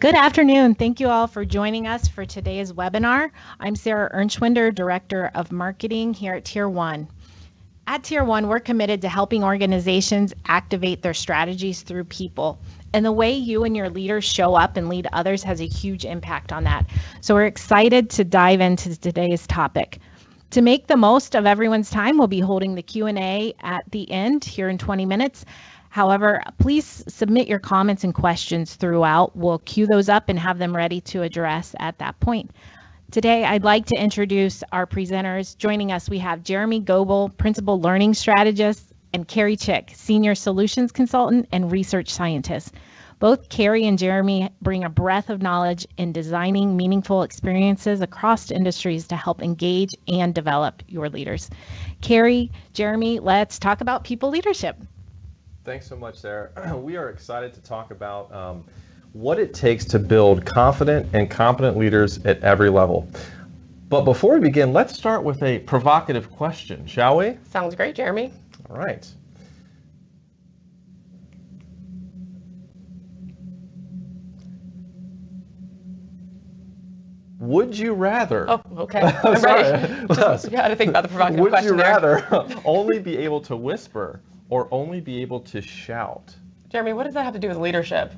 Good afternoon. Thank you all for joining us for today's webinar. I'm Sarah Ernschwinder, Director of Marketing here at Tier 1. At Tier 1, we're committed to helping organizations activate their strategies through people. And the way you and your leaders show up and lead others has a huge impact on that. So we're excited to dive into today's topic. To make the most of everyone's time, we'll be holding the Q&A at the end here in 20 minutes. However, please submit your comments and questions throughout. We'll queue those up and have them ready to address at that point. Today, I'd like to introduce our presenters. Joining us, we have Jeremy Goebel, Principal Learning Strategist, and Kerri Chik, Senior Solutions Consultant and Research Scientist. Both Kerri and Jeremy bring a breadth of knowledge in designing meaningful experiences across industries to help engage and develop your leaders. Kerri, Jeremy, let's talk about people leadership. Thanks so much, Sarah. We are excited to talk about what it takes to build confident and competent leaders at every level. But before we begin, let's start with a provocative question, shall we? Sounds great, Jeremy. All right. Would you rather? Oh, okay. I'm ready. Just got to think about the provocative question. Would you rather only be able to whisper or only be able to shout? Jeremy, what does that have to do with leadership?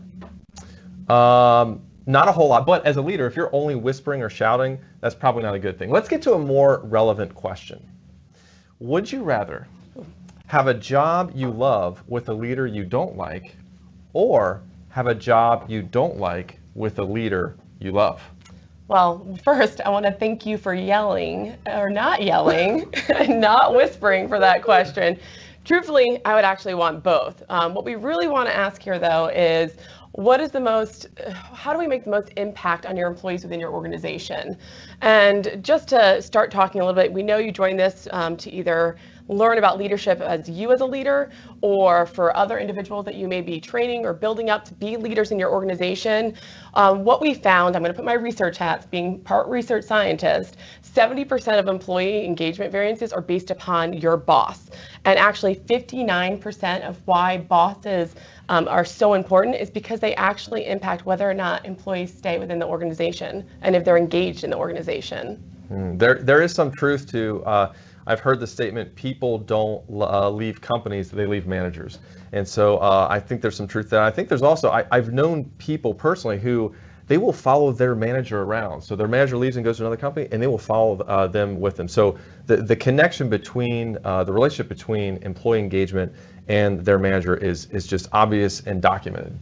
Not a whole lot, but as a leader, if you're only whispering or shouting, that's probably not a good thing. Let's get to a more relevant question. Would you rather have a job you love with a leader you don't like, or have a job you don't like with a leader you love? Well, first, I want to thank you for yelling, or not yelling, and not whispering for that question. Truthfully, I would actually want both. What we really want to ask here, though, is how do we make the most impact on your employees within your organization? And just to start talking a little bit, we know you joined this to either learn about leadership as you as a leader, or for other individuals that you may be training or building up to be leaders in your organization. What we found, I'm going to put my research hats, being part research scientist, 70% of employee engagement variances are based upon your boss. And actually 59% of why bosses are so important is because they actually impact whether or not employees stay within the organization and if they're engaged in the organization. There is some truth to, I've heard the statement, people don't leave companies, they leave managers. And so I think there's some truth there. I think there's also, I've known people personally who they will follow their manager around. So their manager leaves and goes to another company, and they will follow them with them. So the connection between, the relationship between employee engagement and their manager is just obvious and documented.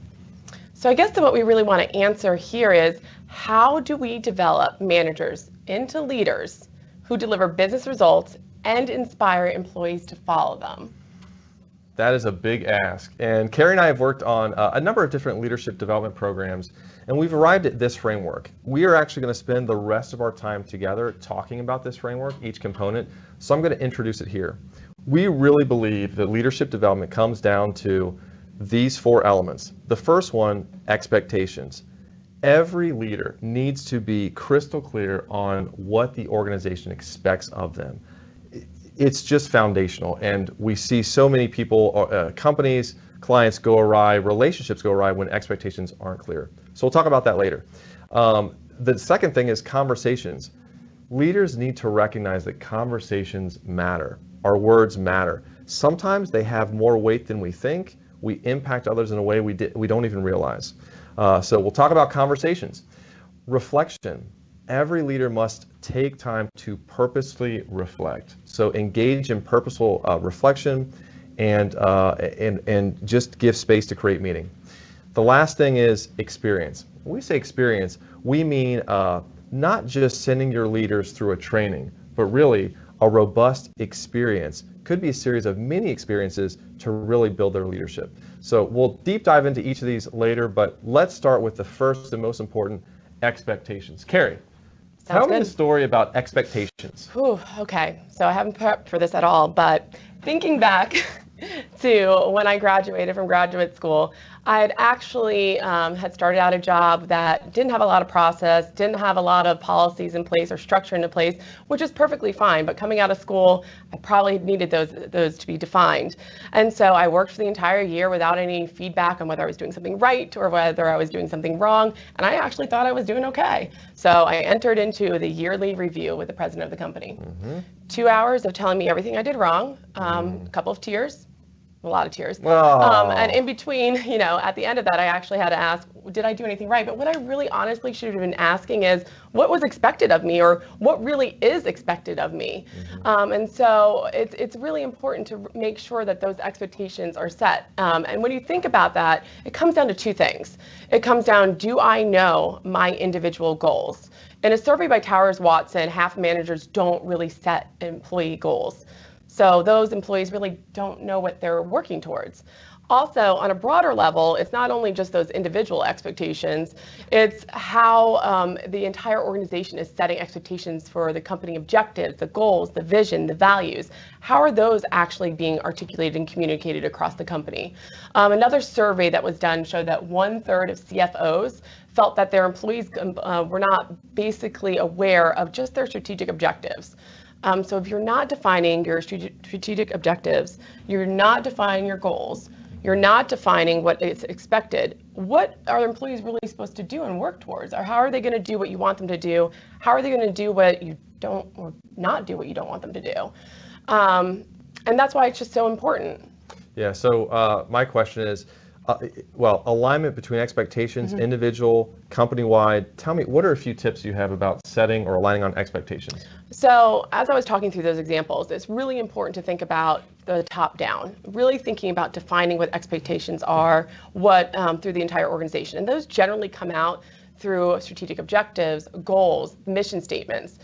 So I guess what we really want to answer here is, how do we develop managers into leaders who deliver business results and inspire employees to follow them? That is a big ask. And Kerri and I have worked on a number of different leadership development programs, and we've arrived at this framework. We are actually going to spend the rest of our time together talking about this framework, each component. So I'm going to introduce it here. We really believe that leadership development comes down to these four elements. The first one, expectations. Every leader needs to be crystal clear on what the organization expects of them. It's just foundational, and we see so many people, companies, clients go awry, relationships go awry when expectations aren't clear. So we'll talk about that later. The second thing is conversations. Leaders need to recognize that conversations matter. Our words matter. Sometimes they have more weight than we think. We impact others in a way we don't even realize. So we'll talk about conversations. Reflection. Every leader must take time to purposely reflect. So engage in purposeful reflection and just give space to create meaning. The last thing is experience. When we say experience, we mean not just sending your leaders through a training, but really a robust experience. Could be a series of mini experiences to really build their leadership. So we'll deep dive into each of these later, but let's start with the first and most important, expectations. Kerri, tell me the story about expectations. Okay, so I haven't prepped for this at all, but thinking back to when I graduated from graduate school, I had actually had started out a job that didn't have a lot of process, didn't have a lot of policies in place or structure into place, which is perfectly fine. But coming out of school, I probably needed those to be defined. And so I worked for the entire year without any feedback on whether I was doing something right or whether I was doing something wrong. And I actually thought I was doing okay. So I entered into the yearly review with the president of the company. 2 hours of telling me everything I did wrong, a couple of tears, a lot of tears. And in between, at the end of that, I actually had to ask, did I do anything right? But what I really honestly should have been asking is, what was expected of me, or what really is expected of me? And so it's really important to make sure that those expectations are set. And when you think about that, it comes down to two things. It comes down, do I know my individual goals? In a survey by Towers Watson, half managers don't really set employee goals. So those employees really don't know what they're working towards. Also, on a broader level, it's not only just those individual expectations, it's how the entire organization is setting expectations for the company objectives, the goals, the vision, the values. How are those actually being articulated and communicated across the company? Another survey that was done showed that 1/3 of CFOs felt that their employees were not basically aware of just their strategic objectives. So if you're not defining your strategic objectives, you're not defining your goals, you're not defining what is expected, what are employees really supposed to do and work towards? Or how are they going to do what you want them to do? How are they going to do what you don't, or not do what you don't want them to do? And that's why it's just so important. Yeah, so my question is, alignment between expectations, individual, company-wide. Tell me, what are a few tips you have about setting or aligning on expectations? So as I was talking through those examples, it's really important to think about the top down, really thinking about defining what expectations are, through the entire organization. And those generally come out through strategic objectives, goals, mission statements.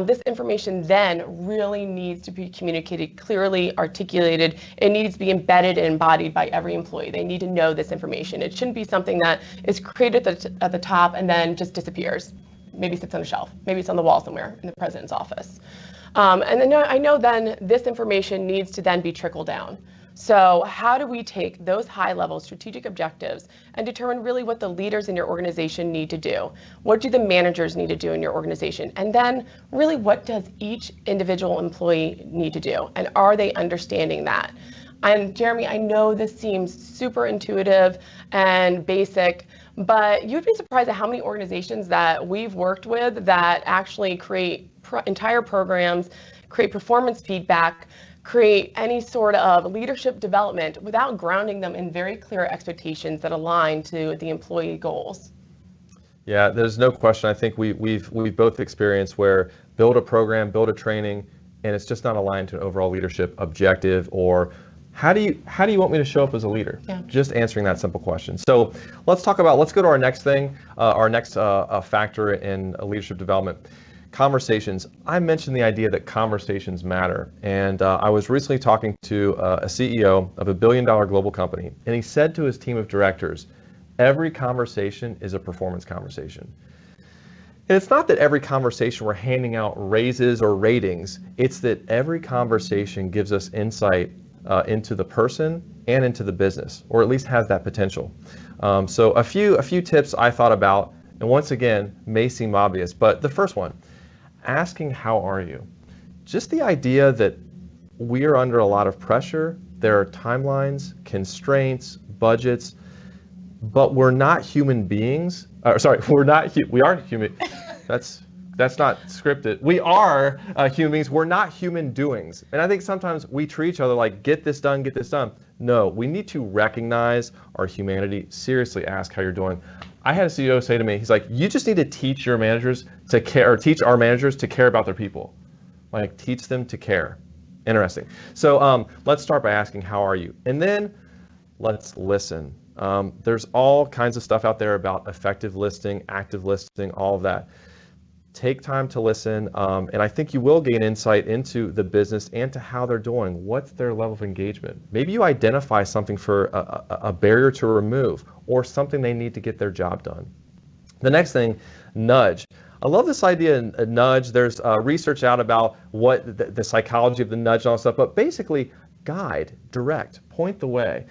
This information then really needs to be communicated clearly, articulated. It needs to be embedded and embodied by every employee. They need to know this information. It shouldn't be something that is created at the top and then just disappears. Maybe sits on a shelf. Maybe it's on the wall somewhere in the president's office. And then I know then this information needs to then be trickled down. So how do we take those high-level strategic objectives and determine really what the leaders in your organization need to do? What do the managers need to do in your organization? And then really, what does each individual employee need to do? And are they understanding that? And Jeremy, I know this seems super intuitive and basic, but you'd be surprised at how many organizations that we've worked with that actually create entire programs, create performance feedback, create any sort of leadership development without grounding them in very clear expectations that align to the employee goals. Yeah, there's no question. I think we've both experienced where build a program, build a training, and it's just not aligned to an overall leadership objective, or how do you want me to show up as a leader? Yeah. Just answering that simple question. So let's go to our next thing, our next factor in leadership development. Conversations. I mentioned the idea that conversations matter, and I was recently talking to a CEO of $1 billion global company, and he said to his team of directors, every conversation is a performance conversation. And it's not that every conversation we're handing out raises or ratings, it's that every conversation gives us insight into the person and into the business, or at least has that potential. So a few tips I thought about, and once again, may seem obvious, but the first one, asking how are you? Just the idea that we are under a lot of pressure, there are timelines, constraints, budgets, but we're not human beings. We aren't human. That's not scripted. We are human beings. We're not human doings. And I think sometimes we treat each other like, get this done, get this done. No, we need to recognize our humanity, seriously ask how you're doing. I had a CEO say to me, he's like, you just need to teach your managers to care, or teach our managers to care about their people. Like, teach them to care. Interesting. So let's start by asking, how are you? And then let's listen. There's all kinds of stuff out there about effective listening, active listening, all of that. Take time to listen, and I think you will gain insight into the business and to how they're doing. What's their level of engagement? Maybe you identify something for a barrier to remove, or something they need to get their job done. The next thing, nudge. I love this idea of nudge. There's research out about what the psychology of the nudge and all that stuff, but basically guide, direct, point the way.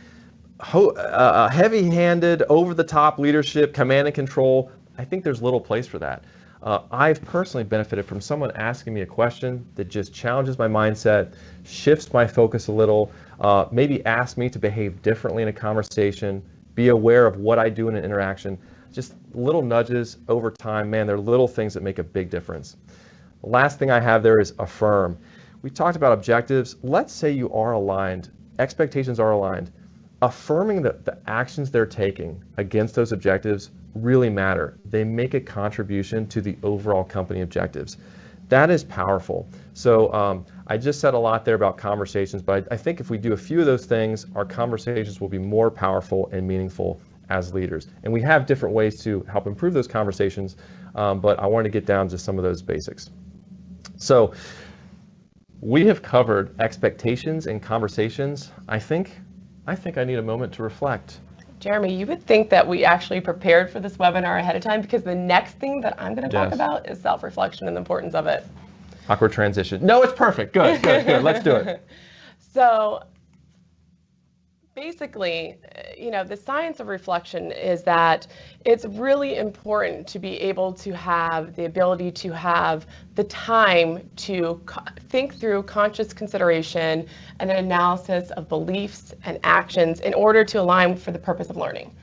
Heavy-handed, over-the-top leadership, command and control, I think there's little place for that. I've personally benefited from someone asking me a question that just challenges my mindset, shifts my focus a little, maybe asks me to behave differently in a conversation, be aware of what I do in an interaction. Just little nudges over time, man, they're little things that make a big difference. The last thing I have there is affirm. We talked about objectives. Let's say you are aligned, expectations are aligned. Affirming that the actions they're taking against those objectives really matter. They make a contribution to the overall company objectives. That is powerful. So I just said a lot there about conversations, but I think if we do a few of those things, our conversations will be more powerful and meaningful as leaders. And we have different ways to help improve those conversations, but I want to get down to some of those basics. So we have covered expectations and conversations. I think I need a moment to reflect. Jeremy, you would think that we actually prepared for this webinar ahead of time, because the next thing that I'm going to talk about is self-reflection and the importance of it. Awkward transition. No, it's perfect. Good, good, good. Let's do it. So basically, the science of reflection is that it's really important to be able to have the ability to have the time to think through conscious consideration and an analysis of beliefs and actions in order to align for the purpose of learning.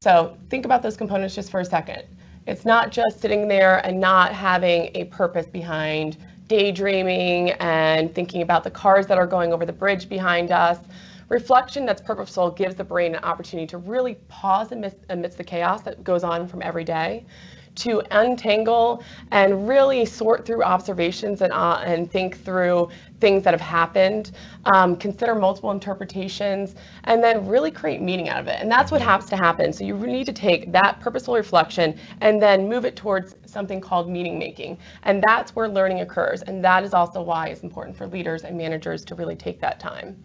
So think about those components just for a second. It's not just sitting there and not having a purpose behind daydreaming and thinking about the cars that are going over the bridge behind us. Reflection that's purposeful gives the brain an opportunity to really pause amidst the chaos that goes on from every day, to untangle and really sort through observations and think through things that have happened, consider multiple interpretations, and then really create meaning out of it. And that's what has to happen. So you need to take that purposeful reflection and then move it towards something called meaning making. And that's where learning occurs. And that is also why it's important for leaders and managers to really take that time.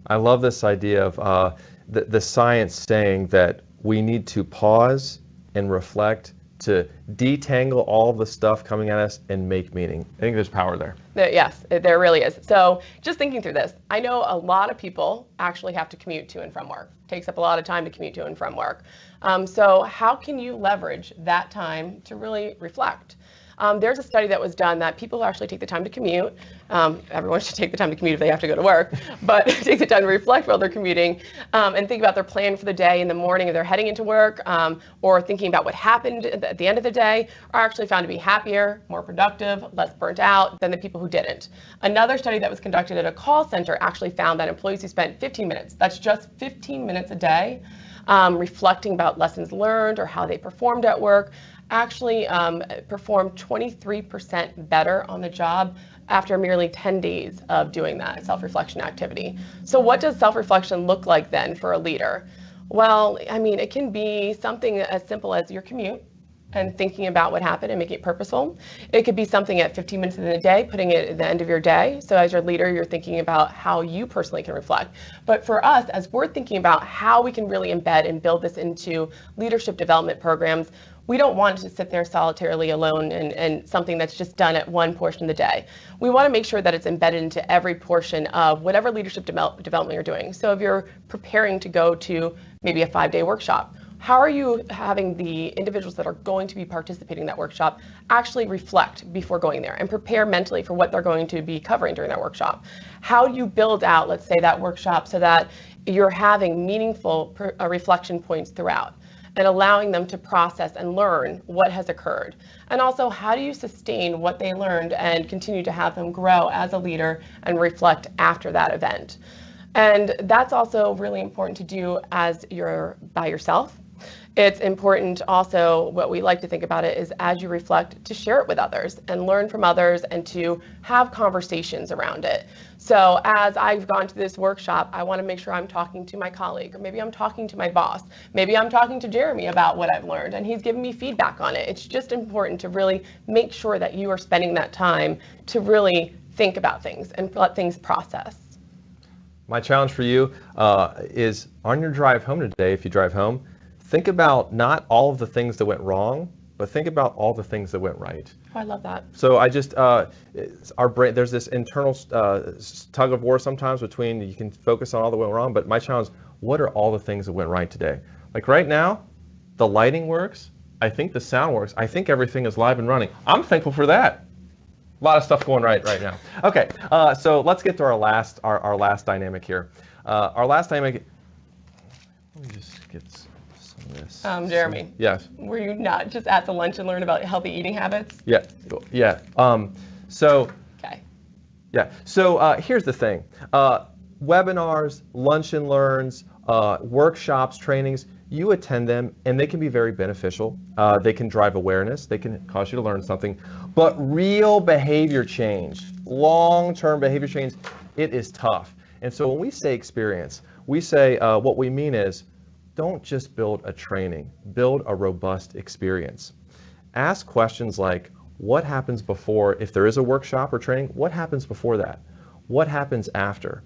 I love this idea of the science saying that we need to pause and reflect to detangle all the stuff coming at us and make meaning. I think there's power there. Yes, there really is. So just thinking through this, I know a lot of people actually have to commute to and from work. It takes up a lot of time to commute to and from work. So how can you leverage that time to really reflect? There's a study that was done that people who actually take the time to commute, everyone should take the time to commute if they have to go to work, but take the time to reflect while they're commuting and think about their plan for the day in the morning if they're heading into work, or thinking about what happened at the end of the day, are actually found to be happier, more productive, less burnt out than the people who didn't. Another study that was conducted at a call center actually found that employees who spent 15 minutes, that's just 15 minutes a day, reflecting about lessons learned or how they performed at work, actually performed 23% better on the job after merely 10 days of doing that self-reflection activity. So what does self-reflection look like then for a leader? Well, I mean, it can be something as simple as your commute and thinking about what happened and making it purposeful. It could be something at 15 minutes in the day, putting it at the end of your day. So as your leader, you're thinking about how you personally can reflect. But for us, as we're thinking about how we can really embed and build this into leadership development programs, we don't want to sit there solitarily alone and something that's just done at one portion of the day. We want to make sure that it's embedded into every portion of whatever leadership development you're doing. So if you're preparing to go to maybe a 5-day workshop, how are you having the individuals that are going to be participating in that workshop actually reflect before going there and prepare mentally for what they're going to be covering during that workshop? How do you build out, let's say, that workshop so that you're having meaningful reflection points throughout and allowing them to process and learn what has occurred? And also, how do you sustain what they learned and continue to have them grow as a leader and reflect after that event? And that's also really important to do as you're by yourself. It's important also, what we like to think about it is as you reflect, to share it with others and learn from others and to have conversations around it. So as I've gone to this workshop, I want to make sure I'm talking to my colleague, or maybe I'm talking to my boss. Maybe I'm talking to Jeremy about what I've learned and he's giving me feedback on it. It's just important to really make sure that you are spending that time to really think about things and let things process. My challenge for you is on your drive home today, if you drive home, think about not all of the things that went wrong, but think about all the things that went right. Oh, I love that. So I just, our brain, there's this internal tug of war sometimes between, you can focus on all that went wrong, but my challenge, what are all the things that went right today? Like right now, the lighting works, I think the sound works, I think everything is live and running. I'm thankful for that. A lot of stuff going right now. Okay, so let's get to our last dynamic here. Our last dynamic, let me just get some of this. Jeremy. Yes. Were you not just at the lunch and learn about healthy eating habits? Yeah. So. Okay. Yeah. So here's the thing. Webinars, lunch and learns, workshops, trainings, you attend them and they can be very beneficial. They can drive awareness. They can cause you to learn something. But real behavior change, long-term behavior change, it is tough. And so when we say experience, we say what we mean is don't just build a training, build a robust experience. Ask questions like, what happens before, if there is a workshop or training, what happens before that? What happens after?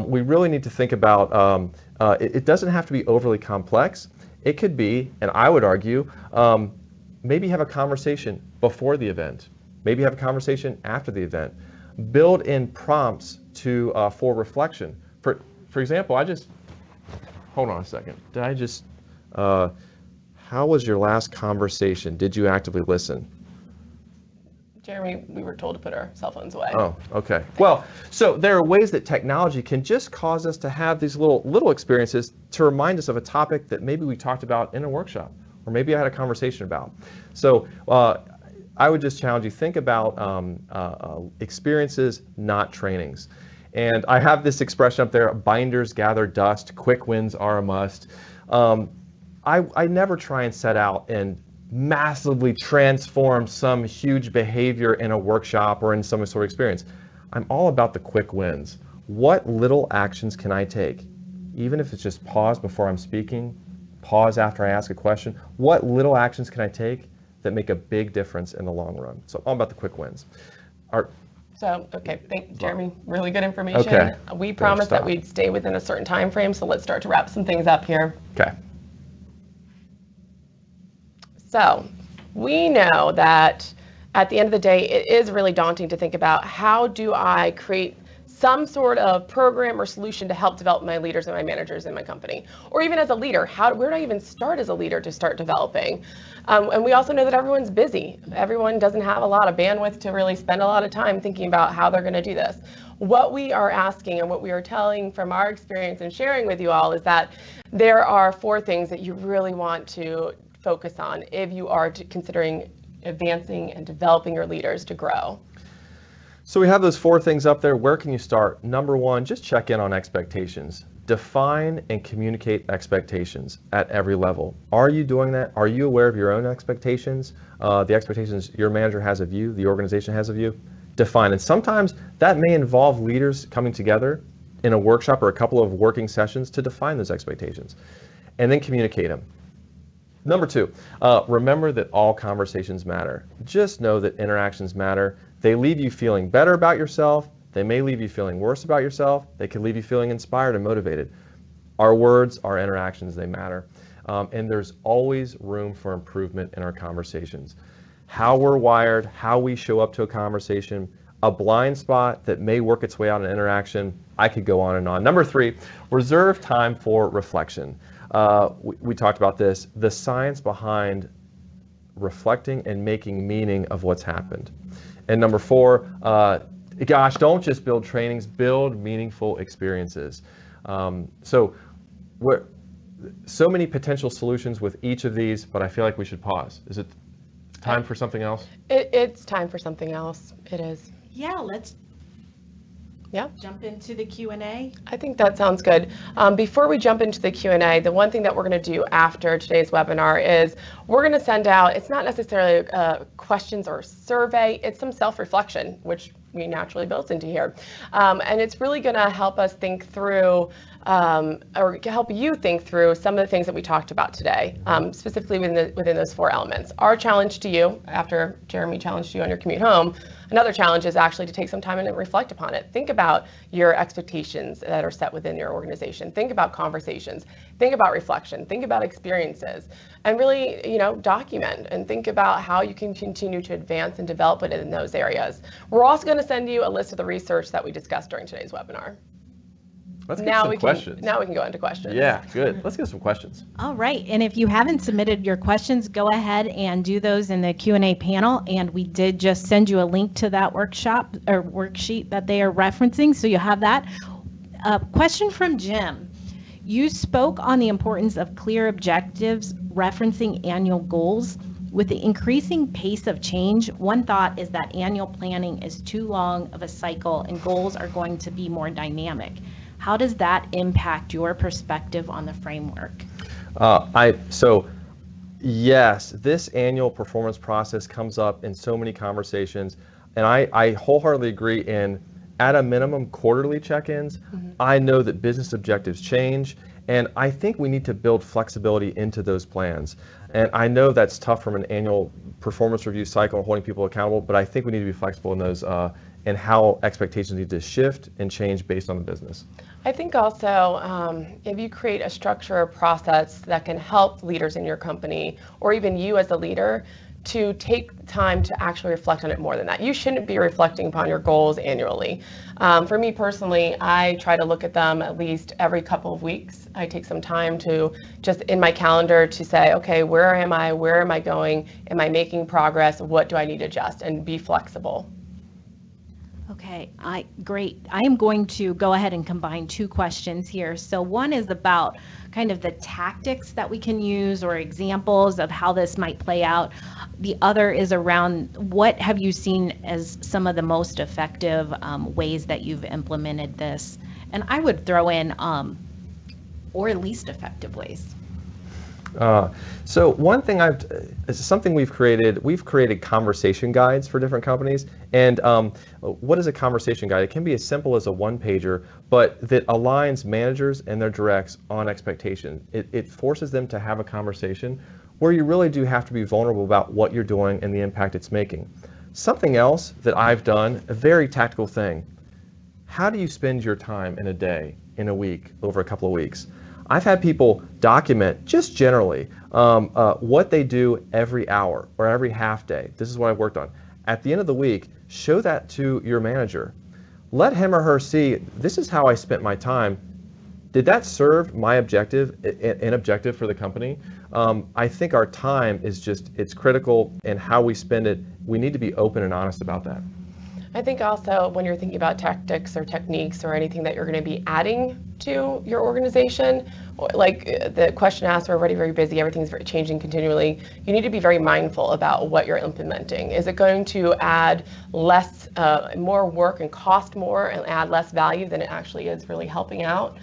We really need to think about, it doesn't have to be overly complex. It could be, and I would argue, maybe have a conversation before the event. Maybe have a conversation after the event. Build in prompts for reflection. For example, hold on a second. How was your last conversation? Did you actively listen? Jeremy, we were told to put our cell phones away. Oh, okay. Well, so there are ways that technology can just cause us to have these little experiences to remind us of a topic that maybe we talked about in a workshop, or maybe I had a conversation about. So I would just challenge you, think about experiences, not trainings. And I have this expression up there, binders gather dust, quick wins are a must. I never try and set out and massively transform some huge behavior in a workshop or in some sort of experience. I'm all about the quick wins. What little actions can I take? Even if it's just pause before I'm speaking, pause after I ask a question. What little actions can I take that make a big difference in the long run? So all about the quick wins. Okay, thank Jeremy, really good information. Okay. We promised that we'd stay within a certain time frame, so let's start to wrap some things up here. Okay. So we know that at the end of the day, it is really daunting to think about how do I create some sort of program or solution to help develop my leaders and my managers in my company, or even as a leader, where do I even start as a leader to start developing? And we also know that everyone's busy. Everyone doesn't have a lot of bandwidth to really spend a lot of time thinking about how they're going to do this. What we are asking and what we are telling from our experience and sharing with you all is that there are 4 things that you really want to focus on if you are considering advancing and developing your leaders to grow. So we have those 4 things up there. Where can you start? Number 1, just check in on expectations. Define and communicate expectations at every level. Are you doing that? Are you aware of your own expectations? The expectations your manager has of you, the organization has of you? Define. And sometimes that may involve leaders coming together in a workshop or a couple of working sessions to define those expectations and then communicate them. Number 2, remember that all conversations matter. Just know that interactions matter. They leave you feeling better about yourself. They may leave you feeling worse about yourself. They can leave you feeling inspired and motivated. Our words, our interactions, they matter. And there's always room for improvement in our conversations. How we're wired, how we show up to a conversation, a blind spot that may work its way out in an interaction. I could go on and on. Number 3, reserve time for reflection. We talked about this, the science behind reflecting and making meaning of what's happened. And number 4, gosh, don't just build trainings, build meaningful experiences. So many potential solutions with each of these, but I feel like we should pause. Is it time for something else? It's time for something else. It is. Yeah, let's Yeah. jump into the Q&A. I think that sounds good. Before we jump into the Q&A, the one thing that we're going to do after today's webinar is we're going to send out, it's not necessarily questions or survey, it's some self-reflection, which we naturally built into here. And it's really going to help us think through or help you think through some of the things that we talked about today, specifically within those 4 elements. Our challenge to you, after Jeremy challenged you on your commute home, another challenge is actually to take some time and reflect upon it. Think about your expectations that are set within your organization. Think about conversations. Think about reflection. Think about experiences. And really, document and think about how you can continue to advance and develop it in those areas. We're also going to send you a list of the research that we discussed during today's webinar. Let's get some questions. Now we can go into questions. Yeah, good. Let's get some questions. All right. And if you haven't submitted your questions, go ahead and do those in the Q&A panel. And we did just send you a link to that workshop or worksheet that they are referencing. So you have that. Question from Jim. You spoke on the importance of clear objectives, referencing annual goals. With the increasing pace of change, one thought is that annual planning is too long of a cycle and goals are going to be more dynamic. How does that impact your perspective on the framework? So yes, this annual performance process comes up in so many conversations, and I wholeheartedly agree in, at a minimum, quarterly check-ins. I know that business objectives change, and I think we need to build flexibility into those plans. And I know that's tough from an annual performance review cycle and holding people accountable, but I think we need to be flexible in those and how expectations need to shift and change based on the business. I think also if you create a structure or process that can help leaders in your company, or even you as a leader, to take time to actually reflect on it more than that. You shouldn't be reflecting upon your goals annually. For me personally, I try to look at them at least every couple of weeks. I take some time to just in my calendar to say, okay, where am I? Where am I going? Am I making progress? What do I need to adjust? And be flexible. Okay, great. I am going to go ahead and combine 2 questions here. So one is about kind of the tactics that we can use or examples of how this might play out. The other is around what have you seen as some of the most effective ways that you've implemented this? And I would throw in or least effective ways. So one thing something we've created conversation guides for different companies. And what is a conversation guide? It can be as simple as a 1-pager, but that aligns managers and their directs on expectation. It forces them to have a conversation where you really do have to be vulnerable about what you're doing and the impact it's making. Something else that I've done, a very tactical thing. How do you spend your time in a day, in a week, over a couple of weeks? I've had people document, just generally, what they do every hour or every half day. This is what I've worked on. At the end of the week, show that to your manager. Let him or her see, this is how I spent my time. Did that serve my objective, an objective for the company? I think our time is it's critical, and how we spend it, we need to be open and honest about that. I think also when you're thinking about tactics or techniques or anything that you're going to be adding to your organization, like the question asked, we're already very busy, everything's changing continually. You need to be very mindful about what you're implementing. Is it going to add less, more work and cost more and add less value than it actually is really helping out?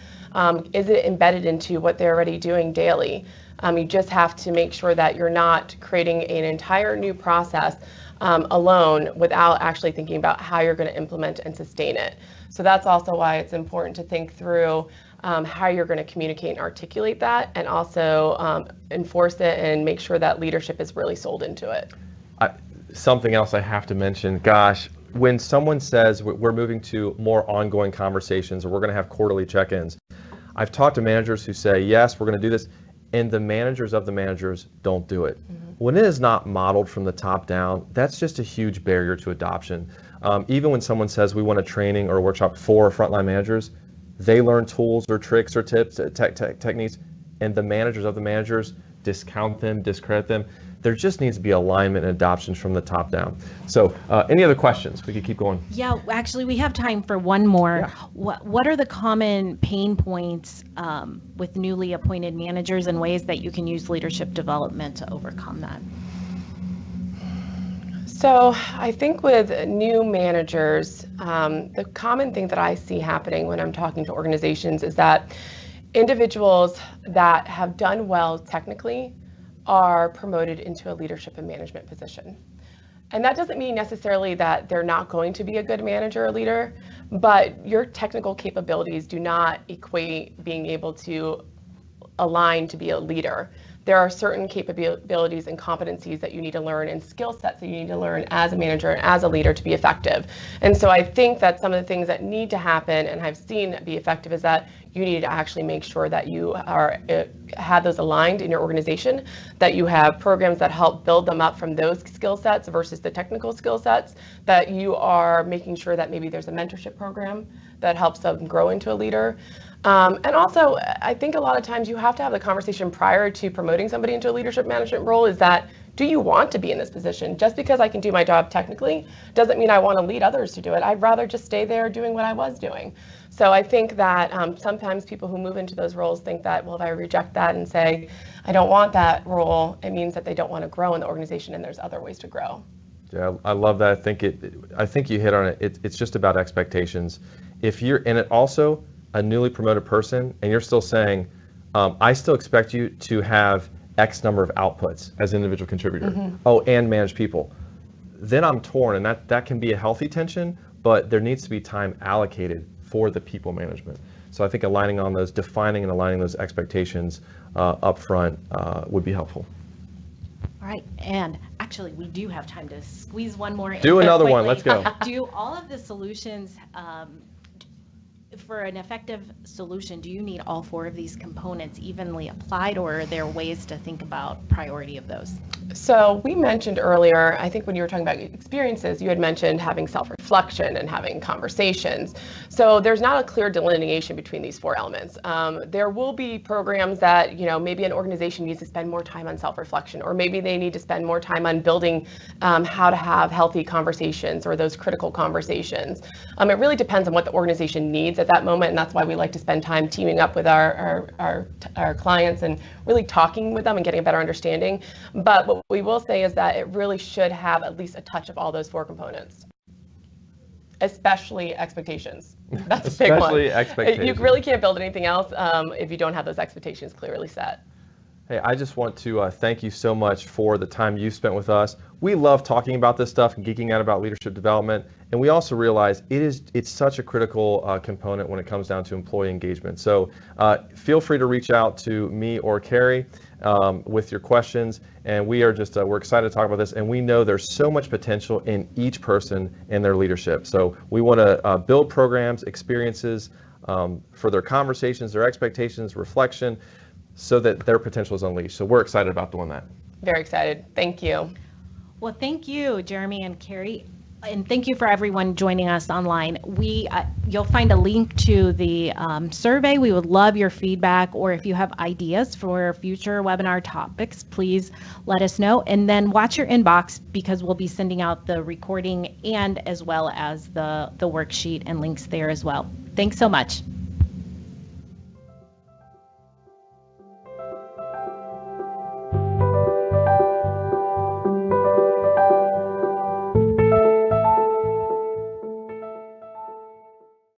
Is it embedded into what they're already doing daily? You just have to make sure that you're not creating an entire new process alone without actually thinking about how you're going to implement and sustain it. So that's also why it's important to think through how you're going to communicate and articulate that, and also enforce it and make sure that leadership is really sold into it. Something else I have to mention, gosh, when someone says we're moving to more ongoing conversations or we're going to have quarterly check-ins, I've talked to managers who say, yes, we're going to do this, and the managers of the managers don't do it. When it is not modeled from the top down, that's just a huge barrier to adoption. Even when someone says we want a training or a workshop for frontline managers, they learn tools or tricks or tips, techniques, and the managers of the managers discount them, discredit them. There just needs to be alignment and adoption from the top down. So any other questions? We could keep going. Yeah, actually we have time for one more. Yeah. What are the common pain points with newly appointed managers and ways that you can use leadership development to overcome that? So I think with new managers, the common thing that I see happening when I'm talking to organizations is that individuals that have done well technically are promoted into a leadership and management position. And that doesn't mean necessarily that they're not going to be a good manager or leader, but your technical capabilities do not equate being able to align to be a leader. There are certain capabilities and competencies that you need to learn and skill sets that you need to learn as a manager and as a leader to be effective. And so I think that some of the things that need to happen and I've seen be effective is that you need to actually make sure that you have those aligned in your organization, that you have programs that help build them up from those skill sets versus the technical skill sets, that you are making sure that maybe there's a mentorship program that helps them grow into a leader. And also, I think a lot of times you have to have the conversation prior to promoting somebody into a leadership management role is that, do you want to be in this position? Just because I can do my job technically doesn't mean I want to lead others to do it. I'd rather just stay there doing what I was doing. So I think that sometimes people who move into those roles think that, well, if I reject that and say, I don't want that role, it means that they don't want to grow in the organization and there's other ways to grow. Yeah, I love that. I think you hit on it. It's just about expectations. If you're in it also, a newly promoted person and you're still saying, I still expect you to have X number of outputs as an individual contributor. Mm-hmm. Oh, and manage people. Then I'm torn, and that can be a healthy tension, but there needs to be time allocated for the people management. So I think aligning on those, defining and aligning those expectations up front would be helpful. All right, and actually we do have time to squeeze one more in. Do another one, let's go. Do all of the solutions, for an effective solution, do you need all 4 of these components evenly applied, or are there ways to think about priority of those? So we mentioned earlier, I think when you were talking about experiences, you had mentioned having self-reflection and having conversations. So there's not a clear delineation between these 4 elements. There will be programs that, maybe an organization needs to spend more time on self-reflection, or maybe they need to spend more time on building how to have healthy conversations or those critical conversations. It really depends on what the organization needs at that moment, and that's why we like to spend time teaming up with our clients and really talking with them and getting a better understanding. But what we will say is that it really should have at least a touch of all those 4 components, especially expectations. That's a big one. Especially expectations. You really can't build anything else if you don't have those expectations clearly set. Hey, I just want to thank you so much for the time you spent with us. We love talking about this stuff and geeking out about leadership development, and we also realize it's such a critical component when it comes down to employee engagement. So feel free to reach out to me or Kerri with your questions, and we're excited to talk about this, and we know there's so much potential in each person and their leadership. So we want to build programs, experiences for their conversations, their expectations, reflection, so that their potential is unleashed. So we're excited about doing that. Very excited. Thank you. Well, thank you, Jeremy and Kerri. And thank you for everyone joining us online. You'll find a link to the survey. We would love your feedback, or if you have ideas for future webinar topics, please let us know. And then watch your inbox, because we'll be sending out the recording and as well as the worksheet and links there as well. Thanks so much.